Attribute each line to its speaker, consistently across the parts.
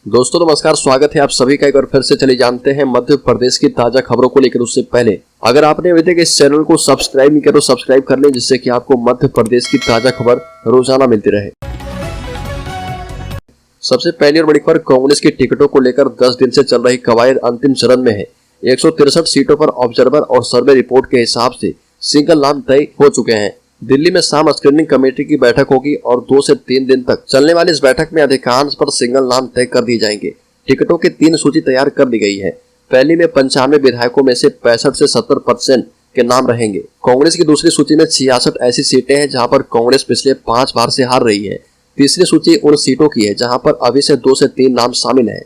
Speaker 1: दोस्तों नमस्कार, स्वागत है आप सभी का। एक बार फिर से चले जानते हैं मध्य प्रदेश की ताजा खबरों को लेकर। उससे पहले अगर आपने अभी तक इस चैनल को सब्सक्राइब नहीं किया तो सब्सक्राइब कर लें, जिससे कि आपको मध्य प्रदेश की ताजा खबर रोजाना मिलती रहे। सबसे पहली और बड़ी खबर, कांग्रेस की टिकटों को लेकर 10 दिन से चल रही कवायद अंतिम चरण में है। 163 सीटों पर ऑब्जर्वर और सर्वे रिपोर्ट के हिसाब से सिंगल नाम तय हो चुके हैं। दिल्ली में शाम स्क्रीनिंग कमेटी की बैठक होगी और 2 से 3 दिन तक चलने वाली इस बैठक में अधिकांश पर सिंगल नाम तय कर दिए जाएंगे। टिकटों की 3 सूची तैयार कर दी गई है। पहली में 95 विधायकों में से 65 से 70% के नाम रहेंगे। कांग्रेस की दूसरी सूची में 66 ऐसी सीटें हैं जहां पर कांग्रेस पिछले 5 बार से हार रही है। तीसरी सूची उन सीटों की है जहां पर अभी से 2 से 3 नाम शामिल है।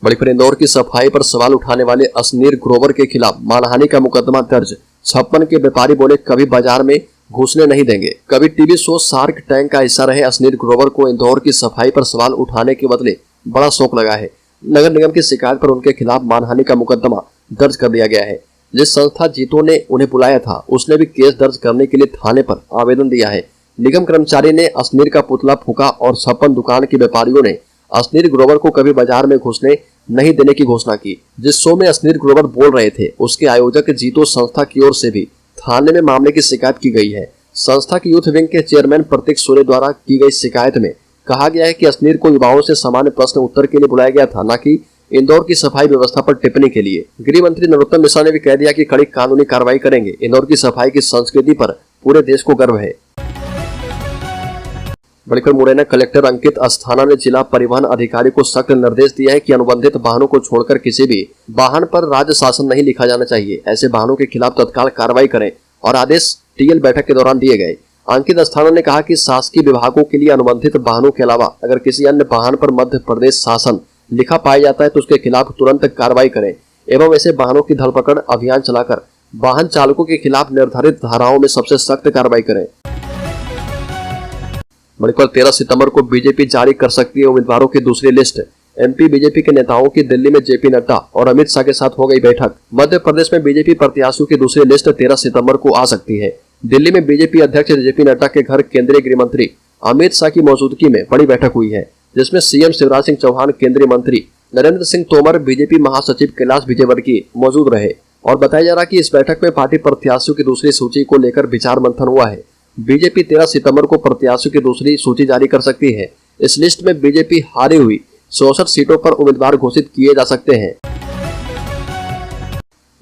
Speaker 1: बड़ी खबर, इंदौर की सफाई पर सवाल उठाने वाले असनीर ग्रोवर के खिलाफ मानहानि का मुकदमा दर्ज। 56 के व्यापारी बोले कभी बाजार में घुसने नहीं देंगे। कभी टीवी शो शार्क टैंक का हिस्सा रहे असनीर ग्रोवर को इंदौर की सफाई पर सवाल उठाने के बदले बड़ा शौक लगा है। नगर निगम की शिकायत पर उनके खिलाफ मानहानि का मुकदमा दर्ज कर दिया गया है। जिस संस्था जीतो ने उन्हें बुलाया था उसने भी केस दर्ज करने के लिए थाने पर आवेदन दिया है। निगम कर्मचारी ने असनीर का पुतला फूका और 56 दुकान के व्यापारियों ने असनीर ग्रोवर को कभी बाजार में घुसने नहीं देने की घोषणा की। जिस शो में असनीर ग्रोवर बोल रहे थे उसके आयोजक जीतो संस्था की ओर से भी थाने में मामले की शिकायत की गई है। संस्था की यूथ विंग के चेयरमैन प्रतीक सूर्य द्वारा की गई शिकायत में कहा गया है कि असनीर को युवाओं से सामान्य प्रश्न उत्तर के लिए बुलाया गया था, न कि इंदौर की सफाई व्यवस्था पर टिप्पणी के लिए। गृह मंत्री नरोत्तम मिश्रा ने भी कह दिया कि कड़ी कानूनी कार्रवाई करेंगे। इंदौर की सफाई की संस्कृति पर पूरे देश को गर्व है। बड़ीखबर, मुरैना कलेक्टर अंकित अस्थाना ने जिला परिवहन अधिकारी को सख्त निर्देश दिया है कि अनुबंधित वाहनों को छोड़कर किसी भी वाहन पर राज्य शासन नहीं लिखा जाना चाहिए। ऐसे वाहनों के खिलाफ तत्काल कार्रवाई करें और आदेश टीएल बैठक के दौरान दिए गए। अंकित अस्थाना ने कहा कि शासकीय विभागों के लिए अनुबंधित वाहनों के अलावा अगर किसी अन्य वाहन पर मध्य प्रदेश शासन लिखा पाया जाता है तो उसके खिलाफ तुरंत कार्रवाई करें एवं ऐसे वाहनों की धरपकड़ अभियान चलाकर वाहन चालकों के खिलाफ निर्धारित धाराओं में सबसे सख्त कार्रवाई करें। मणिपुर 13 सितंबर को बीजेपी जारी कर सकती है उम्मीदवारों की दूसरी लिस्ट। एमपी बीजेपी के नेताओं की दिल्ली में जेपी नड्डा और अमित शाह के साथ हो गई बैठक। मध्य प्रदेश में बीजेपी प्रत्याशियों की दूसरी लिस्ट 13 सितंबर को आ सकती है। दिल्ली में बीजेपी अध्यक्ष जेपी नड्डा के घर केंद्रीय गृह मंत्री अमित शाह की मौजूदगी में बड़ी बैठक हुई है, जिसमें सीएम शिवराज सिंह चौहान, केंद्रीय मंत्री नरेंद्र सिंह तोमर, बीजेपी महासचिव कैलाश विजयवर्गीय मौजूद रहे। और बताया जा रहा है कि इस बैठक में पार्टी प्रत्याशियों की दूसरी सूची को लेकर विचार मंथन हुआ है। बीजेपी 13 सितंबर को प्रत्याशियों की दूसरी सूची जारी कर सकती है। इस लिस्ट में बीजेपी हारी हुई 64 सीटों पर उम्मीदवार घोषित किए जा सकते हैं।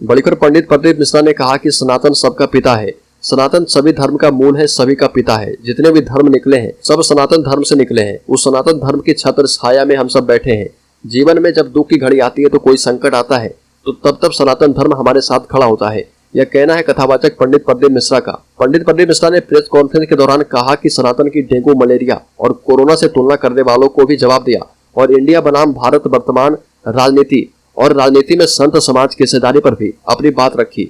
Speaker 1: बड़ीखबर, पंडित प्रदीप मिश्रा ने कहा कि सनातन सबका पिता है। सनातन सभी धर्म का मूल है, सभी का पिता है। जितने भी धर्म निकले हैं सब सनातन धर्म से निकले हैं। उस सनातन धर्म की छत्र छाया में हम सब बैठे हैं। जीवन में जब दुख की घड़ी आती है तो कोई संकट आता है तो तब सनातन धर्म हमारे साथ खड़ा होता है। यह कहना है कथावाचक पंडित प्रदीप मिश्रा का। पंडित प्रदीप मिश्रा ने प्रेस कॉन्फ्रेंस के दौरान कहा कि सनातन की डेंगू, मलेरिया और कोरोना से तुलना करने वालों को भी जवाब दिया और इंडिया बनाम भारत वर्तमान राजनीति और राजनीति में संत समाज की हिस्सेदारी पर भी अपनी बात रखी।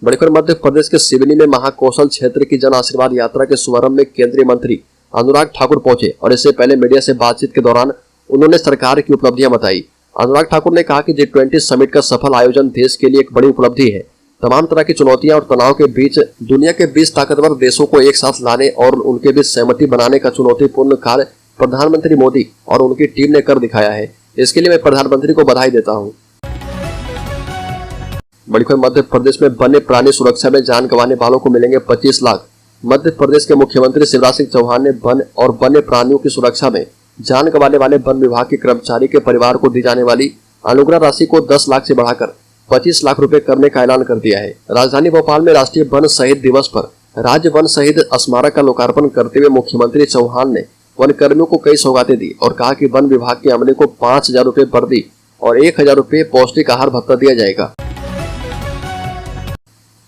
Speaker 1: बड़ीखबर, मध्य प्रदेश के सिवनी में महाकौशल क्षेत्र की जन आशीर्वाद यात्रा के शुभारंभ में केंद्रीय मंत्री अनुराग ठाकुर पहुंचे और इससे पहले मीडिया से बातचीत के दौरान उन्होंने सरकार की उपलब्धियां बताई। अनुराग ठाकुर ने कहा कि G20 समिट का सफल आयोजन देश के लिए एक बड़ी उपलब्धि है। तमाम तरह की चुनौतियां और तनाव के बीच दुनिया के 20 ताकतवर देशों को एक साथ लाने और उनके बीच सहमति बनाने का चुनौतीपूर्ण कार्य प्रधानमंत्री मोदी और उनकी टीम ने कर दिखाया है। इसके लिए मैं प्रधानमंत्री को बधाई देता हूं। बड़ीखबर, मध्य प्रदेश में वन्य प्राणी सुरक्षा में जान गंवाने वालों को मिलेंगे 25 लाख। मध्य प्रदेश के मुख्यमंत्री शिवराज सिंह चौहान ने वन और वन्य प्राणियों की सुरक्षा में जान गंवाने वाले वन विभाग के कर्मचारी के परिवार को दी जाने वाली अनुग्रह राशि को 10 लाख से बढ़ाकर 25 लाख रुपए करने का ऐलान कर दिया है। राजधानी भोपाल में राष्ट्रीय वन शहीद दिवस पर राज्य वन शहीद स्मारक का लोकार्पण करते हुए मुख्यमंत्री चौहान ने वन कर्मियों को कई सौगातें दी और कहा कि वन विभाग के अमले को 5,000 रुपए वर्दी और 1,000 रुपए पौष्टिक आहार भत्ता दिया जाएगा।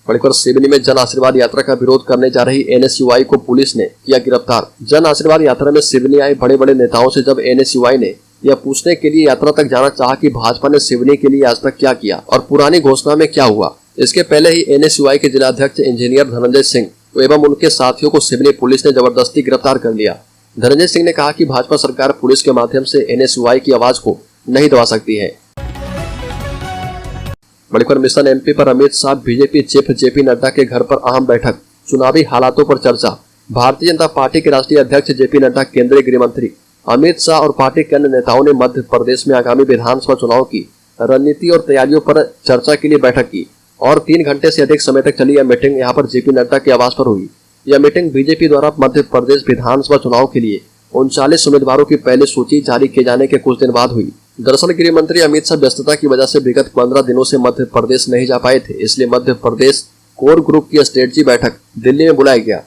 Speaker 1: बड़ीखबर, सिवनी में जन आशीर्वाद यात्रा का विरोध करने जा रही NSUI को पुलिस ने किया गिरफ्तार। जन आशीर्वाद यात्रा में सिवनी आए बड़े बड़े नेताओं से जब NSUI ने यह पूछने के लिए यात्रा तक जाना चाहा कि भाजपा ने सिवनी के लिए आज तक क्या किया और पुरानी घोषणा में क्या हुआ। इसके पहले ही NSUI के जिलाध्यक्ष इंजीनियर धनंजय सिंह एवं उनके साथियों को सिवनी पुलिस ने जबरदस्ती गिरफ्तार कर लिया। धनंजय सिंह ने कहा कि भाजपा सरकार पुलिस के माध्यम से NSUI की आवाज को नहीं दबा सकती है। बड़ीखबर, मिशन MP पर Amit Shah BJP chief JP Nadda के घर पर अहम बैठक, चुनावी हालातों पर चर्चा। भारतीय जनता पार्टी के राष्ट्रीय अध्यक्ष जेपी नड्डा, केंद्रीय गृह मंत्री अमित शाह और पार्टी के अन्य नेताओं ने मध्य प्रदेश में आगामी विधानसभा चुनाव की रणनीति और तैयारियों पर चर्चा के लिए बैठक की और 3 घंटे से अधिक समय तक चली यह मीटिंग यहां पर जेपी नड्डा के आवास पर हुई। यह मीटिंग बीजेपी द्वारा मध्य प्रदेश विधानसभा चुनाव के लिए 39 उम्मीदवारों की पहली सूची जारी किए जाने के कुछ दिन बाद हुई। दरअसल गृह मंत्री अमित शाह व्यस्तता की वजह से विगत 15 दिनों से मध्य प्रदेश नहीं जा पाए थे, इसलिए मध्य प्रदेश कोर ग्रुप की स्ट्रेटजी बैठक दिल्ली में बुलाया गया।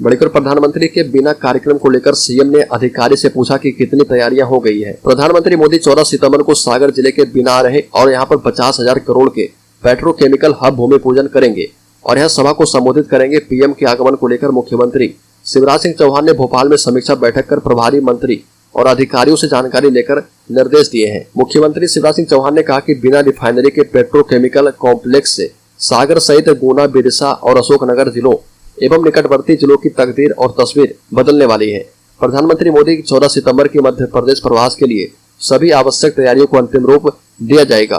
Speaker 1: बड़ी खबर, प्रधानमंत्री के बिना कार्यक्रम को लेकर सीएम ने अधिकारी से पूछा कि कितनी तैयारियां हो गई है। प्रधानमंत्री मोदी 14 सितंबर को सागर जिले के बिना आ रहे और यहां पर 50,000 करोड़ के पेट्रोकेमिकल हब भूमि पूजन करेंगे और यह सभा को संबोधित करेंगे। पीएम के आगमन को लेकर मुख्यमंत्री शिवराज सिंह चौहान ने भोपाल में समीक्षा बैठक कर प्रभारी मंत्री और अधिकारियों से जानकारी लेकर निर्देश दिए हैं। मुख्यमंत्री शिवराज सिंह चौहान ने कहा कि बिना रिफाइनरी के पेट्रोकेमिकल कॉम्प्लेक्स से सागर सहित गुना, बिरसा और अशोकनगर जिलों एवं निकटवर्ती जिलों की तकदीर और तस्वीर बदलने वाली है। प्रधानमंत्री मोदी 14 सितंबर के मध्य प्रदेश प्रवास के लिए सभी आवश्यक तैयारियों को अंतिम रूप दिया जाएगा।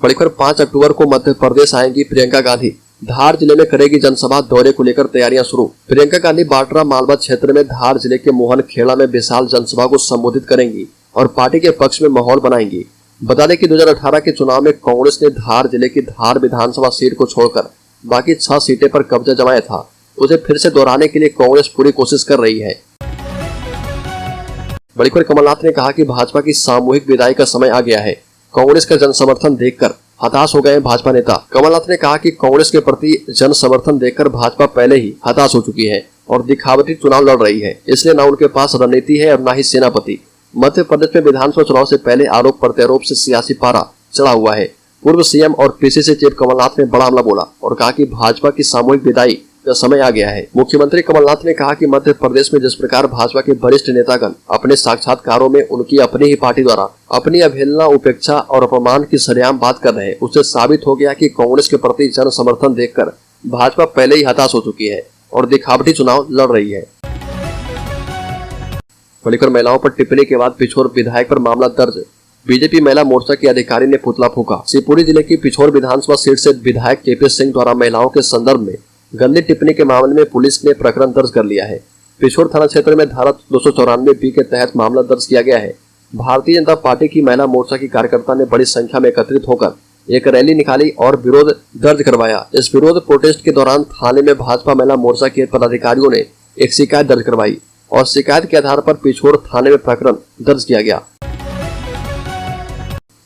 Speaker 1: बड़ी खबर, 5 अक्टूबर को मध्य प्रदेश आएंगी प्रियंका गांधी। धार जिले में करेगी जनसभा, दौरे को लेकर तैयारियां शुरू। प्रियंका गांधी बाटरा मालवा क्षेत्र में धार जिले के मोहन खेड़ा में विशाल जनसभा को संबोधित करेंगी और पार्टी के पक्ष में माहौल बनाएंगी। बता दें कि 2018 के चुनाव में कांग्रेस ने धार जिले की धार विधानसभा सीट को छोड़कर बाकी 6 सीटें पर कब्जा जमाया था। उसे फिर से दोहराने के लिए कांग्रेस पूरी कोशिश कर रही है। बड़ी खबर, कमलनाथ ने कहा कि भाजपा की सामूहिक विदाई का समय आ गया है। कांग्रेस का जन समर्थन देखकर हताश हो गए भाजपा नेता। कमलनाथ ने कहा कि कांग्रेस के प्रति जन समर्थन देखकर भाजपा पहले ही हताश हो चुकी है और दिखावटी चुनाव लड़ रही है, इसलिए न उनके पास रणनीति है और न ही सेनापति। मध्य प्रदेश में विधानसभा चुनाव से पहले आरोप प्रत्यारोप से सियासी पारा चढ़ा हुआ है। पूर्व सीएम और पीसीसी चीफ कमलनाथ ने बड़ा हमला बोला और कहा कि भाजपा की सामूहिक विदाई का समय आ गया है। मुख्यमंत्री कमलनाथ ने कहा कि मध्य प्रदेश में जिस प्रकार भाजपा के वरिष्ठ नेतागण अपने साक्षात्कारों में उनकी अपनी ही पार्टी द्वारा अपनी अवहेलना, उपेक्षा और अपमान की सरेआम बात कर रहे हैं, उससे साबित हो गया कि कांग्रेस के प्रति जन समर्थन देखकर भाजपा पहले ही हताश हो चुकी है और दिखावटी चुनाव लड़ रही है। बड़ी महिलाओं पर टिप्पणी के बाद पिछोर विधायक पर मामला दर्ज। बीजेपी महिला मोर्चा के अधिकारी ने पुतला फूंका। शिवपुरी जिले की पिछोर विधानसभा सीट से विधायक केपी सिंह द्वारा महिलाओं के संदर्भ में गंदी टिप्पणी के मामले में पुलिस ने प्रकरण दर्ज कर लिया है। पिछोर थाना क्षेत्र में धारा 294 के तहत मामला दर्ज किया गया है। भारतीय जनता पार्टी की महिला मोर्चा की कार्यकर्ता ने बड़ी संख्या में एकत्रित होकर एक रैली निकाली और विरोध दर्ज करवाया। इस विरोध प्रोटेस्ट के दौरान थाने में भाजपा महिला मोर्चा के पदाधिकारियों ने एक शिकायत दर्ज करवाई और शिकायत के आधार पर पिछोर थाने में प्रकरण दर्ज किया गया।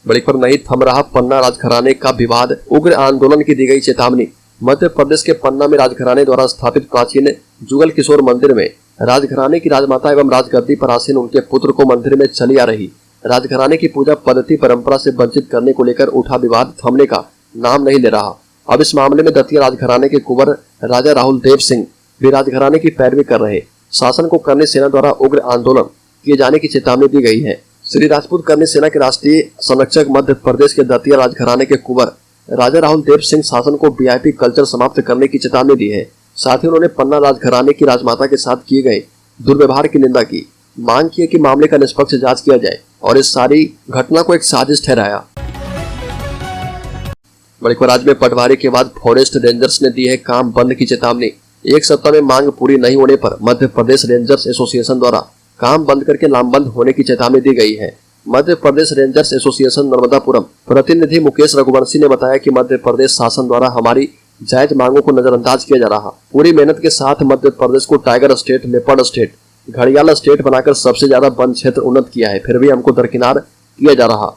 Speaker 1: बड़ी खबर, नहीं थम रहा पन्ना राजघराने का विवाद, उग्र आंदोलन की दी गई चेतावनी। मध्य प्रदेश के पन्ना में राजघराने द्वारा स्थापित प्राचीन जुगल किशोर मंदिर में राजघराने की राजमाता एवं राजगद्दी पर आसीन उनके पुत्र को मंदिर में चली आ रही राजघराने की पूजा पद्धति परंपरा से वंचित करने को लेकर उठा विवाद थमने का नाम नहीं ले रहा। अब इस मामले में दतिया राजघराने के कुंवर राजा राहुल देव सिंह भी राजघराने की पैरवी कर रहे। शासन को करनी सेना द्वारा उग्र आंदोलन किए जाने की चेतावनी दी गई है। श्री राजपूत करनी सेना के राष्ट्रीय संरक्षक मध्य प्रदेश के दतिया राजघराने के कुंवर राजा राहुल देव सिंह शासन को वीआईपी कल्चर समाप्त करने की चेतावनी दी है। साथ ही उन्होंने पन्ना राजघराने की राजमाता के साथ किए गए दुर्व्यवहार की निंदा की। मांग की है कि मामले का निष्पक्ष जांच किया जाए और इस सारी घटना को एक साजिश ठहराया। बड़ी खबर, राज्य में पटवारी के बाद फॉरेस्ट रेंजर्स ने दी है काम बंद की चेतावनी। एक सप्ताह में मांग पूरी नहीं होने पर मध्य प्रदेश रेंजर्स एसोसिएशन द्वारा काम बंद करके लामबंद होने की चेतावनी दी गई है। मध्य प्रदेश रेंजर्स एसोसिएशन नर्मदापुरम प्रतिनिधि मुकेश रघुवंशी ने बताया कि मध्य प्रदेश शासन द्वारा हमारी जायज मांगों को नजरअंदाज किया जा रहा। पूरी मेहनत के साथ मध्य प्रदेश को टाइगर स्टेट, लेपर्ड स्टेट, घड़ियाल स्टेट बनाकर सबसे ज्यादा वन क्षेत्र उन्नत किया है, फिर भी हमको दरकिनार किया जा रहा।